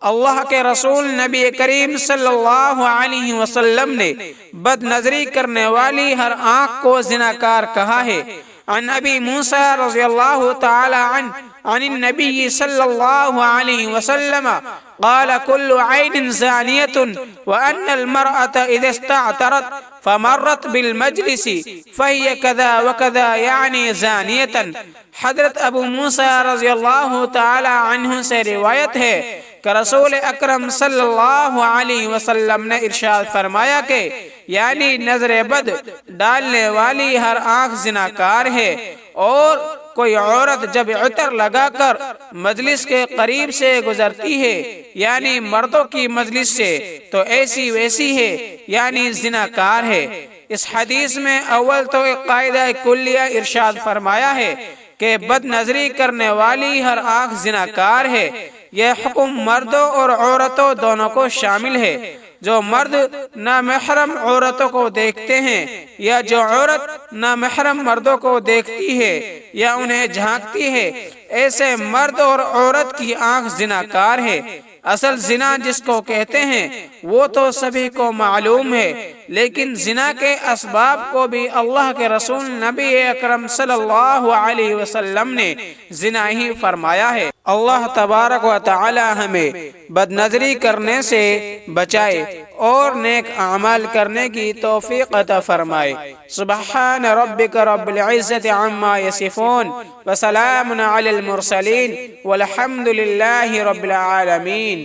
اللہ کے رسول نبی کریم صلی اللہ علیہ وسلم نے بد نظری کرنے والی ہر آنکھ کو زناکار کہا ہے۔ عن ابی موسیٰ رضی اللہ تعالی عنہ عن النبی صلی اللہ علیہ وسلم قال كل عين زانية وأن المرأة إذا استعترت فمرت بالمجلس فهي كذا وكذا يعني زانية۔ حضرت ابو موسیٰ رضی اللہ تعالی عنہ سے روایت ہے کہ رسول اکرم صلی اللہ علیہ وسلم نے ارشاد فرمایا کہ یعنی نظر بد ڈالنے والی ہر آنکھ زناکار ہے، اور کوئی عورت جب عطر لگا کر مجلس کے قریب سے گزرتی ہے یعنی مردوں کی مجلس سے تو ایسی ویسی ہے یعنی زناکار ہے۔ اس حدیث میں اول تو ایک قاعدہ کلیہ ارشاد فرمایا ہے کہ بد نظری کرنے والی ہر آنکھ زناکار ہے۔ یہ حکم مردوں اور عورتوں دونوں کو شامل ہے۔ جو مرد نامحرم عورتوں کو دیکھتے ہیں یا جو عورت نامحرم مردوں کو دیکھتی ہے یا انہیں جھانکتی ہے، ایسے مرد اور عورت کی آنکھ زناکار ہے۔ اصل زنا جس کو کہتے ہیں وہ تو سبھی کو معلوم ہے، لیکن زنا کے اسباب کو بھی اللہ کے رسول نبی اکرم صلی اللہ علیہ وسلم نے زنا ہی فرمایا ہے۔ اللہ تبارک و تعالی ہمیں بد نظری کرنے سے بچائے اور نیک اعمال کرنے کی توفیق عطا فرمائے۔ سبحان ربک رب العزت عما یصفون وسلام علی المرسلین والحمد للہ رب العالمین۔